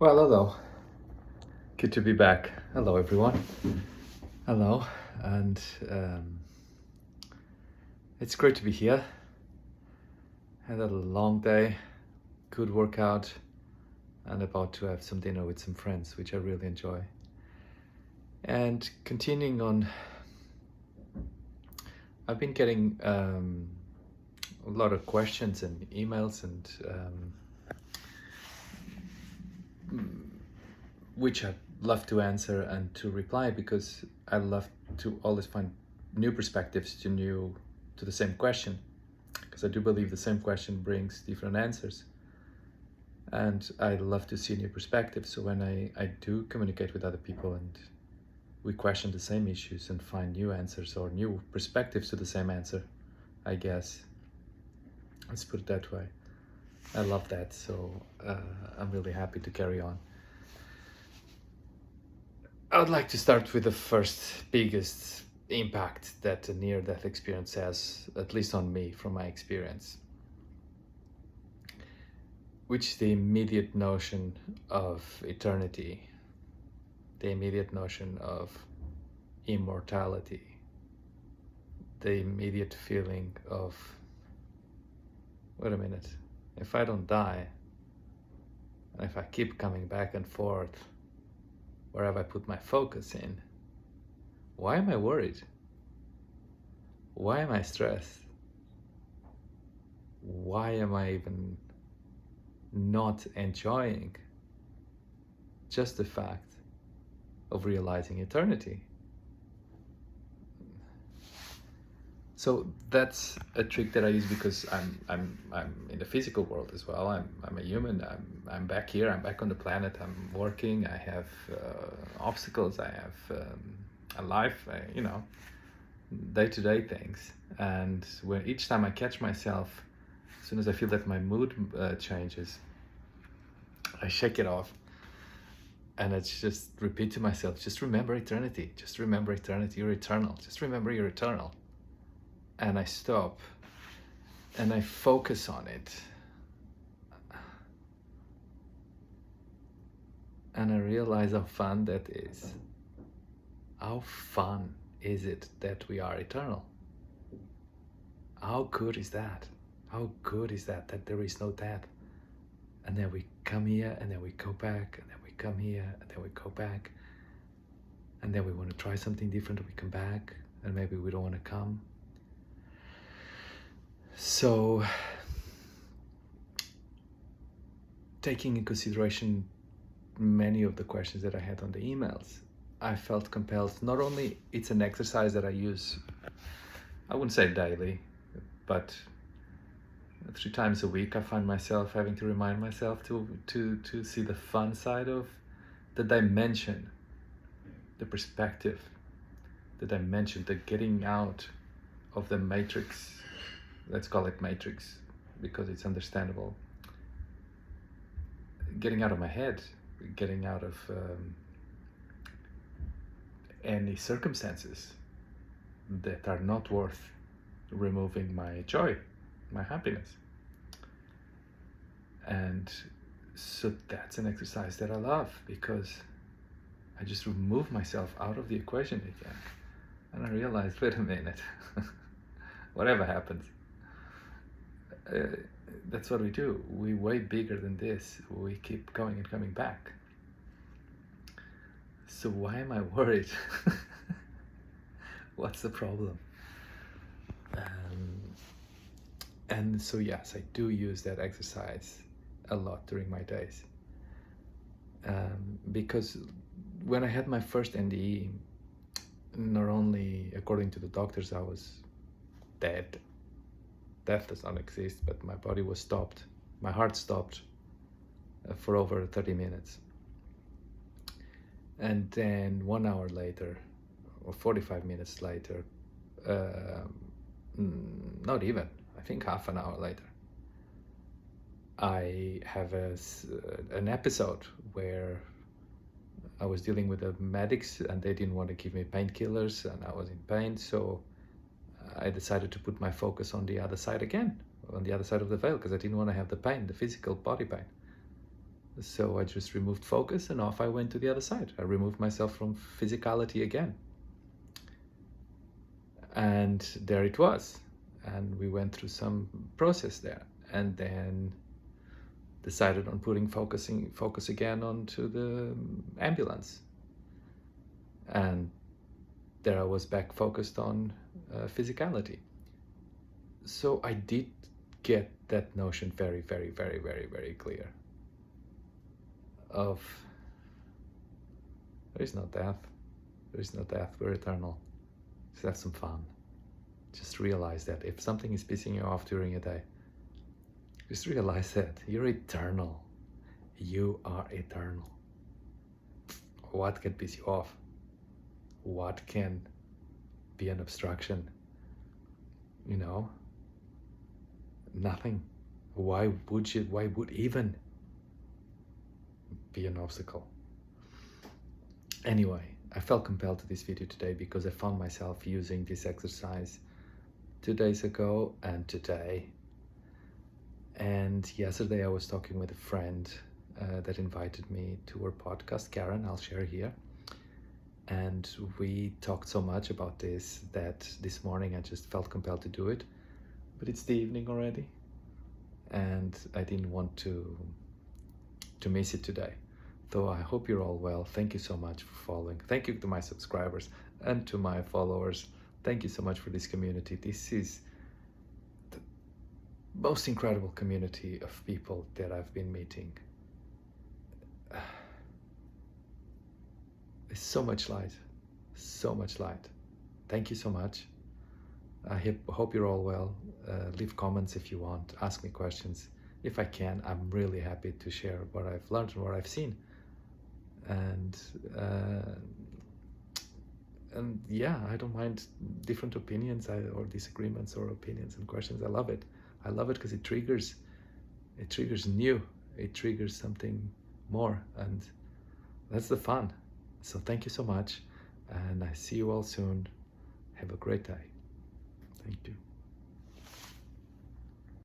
Well, hello. Good to be back. Hello, everyone. Hello, and it's great to be here. Had a long day, good workout, and about to have some dinner with some friends, which I really enjoy. And continuing on, I've been getting a lot of questions and emails, and which I'd love to answer and to reply, because I love to always find new perspectives to the same question, because I do believe the same question brings different answers, and I love to see new perspectives. So when I do communicate with other people and we question the same issues and find new answers or new perspectives to the same answer, I guess, let's put it that way, I love that. So I'm really happy to carry on. I would like to start with the first biggest impact that a near-death experience has, at least on me, from my experience, which is the immediate notion of eternity, the immediate notion of immortality, the immediate feeling of, wait a minute, if I don't die, and if I keep coming back and forth, where have I put my focus in? Why am I worried? Why am I stressed? Why am I even not enjoying just the fact of realizing eternity? So that's a trick that I use because I'm in the physical world as well. I'm a human. I'm back here. I'm back on the planet. I'm working. I have obstacles. I have a life. Day-to-day things. And when each time I catch myself, as soon as I feel that my mood changes, I shake it off, and I just repeat to myself, just remember eternity. Just remember eternity. You're eternal. Just remember you're eternal. And I stop and I focus on it. And I realize how fun that is. How fun is it that we are eternal? How good is that? How good is that there is no death? And then we come here, and then we go back, and then we come here, and then we go back. And then we want to try something different, we come back, and maybe we don't want to come. So, taking in consideration many of the questions that I had on the emails, I felt compelled, not only it's an exercise that I use, I wouldn't say daily, but 3 times a week, I find myself having to remind myself to see the fun side of the dimension, the perspective, the dimension, the getting out of the matrix. Let's call it matrix because it's understandable. Getting out of my head, getting out of any circumstances that are not worth removing my joy, my happiness. And so that's an exercise that I love, because I just remove myself out of the equation again. And I realized, wait a minute, whatever happens, that's what we do. We're way bigger than this. We keep going and coming back. So why am I worried? What's the problem? And so yes, I do use that exercise a lot during my days. Because when I had my first NDE, not only according to the doctors I was dead, death does not exist, but my body was stopped, my heart stopped for over 30 minutes. And then 1 hour later, or 45 minutes later, not even, I think half an hour later, I have an episode where I was dealing with the medics and they didn't want to give me painkillers and I was in pain, so I decided to put my focus on the other side again, on the other side of the veil, because I didn't want to have the pain, the physical body pain. So I just removed focus and off I went to the other side. I removed myself from physicality again. And there it was. And we went through some process there. And then decided on putting focus again onto the ambulance. And there I was back focused on physicality. So I did get that notion very, very, very, very, very clear of there is no death. There is no death. We're eternal. Just have some fun. Just realize that if something is pissing you off during a day, just realize that you're eternal. You are eternal. What can piss you off? What can be an obstruction? You know, nothing. Why would even be an obstacle? Anyway, I felt compelled to this video today because I found myself using this exercise 2 days ago and today. And yesterday I was talking with a friend that invited me to her podcast, Karen, I'll share here. And we talked so much about this that this morning I just felt compelled to do it. But it's the evening already. And I didn't want to miss it today. So I hope you're all well. Thank you so much for following. Thank you to my subscribers and to my followers. Thank you so much for this community. This is the most incredible community of people that I've been meeting. There's so much light, so much light. Thank you so much. I hope you're all well. Leave comments if you want. Ask me questions. If I can, I'm really happy to share what I've learned and what I've seen. And yeah, I don't mind different opinions or disagreements or opinions and questions. I love it. I love it because it triggers new. It triggers something more, and that's the fun. So thank you so much, and I see you all soon. Have a great day. Thank you.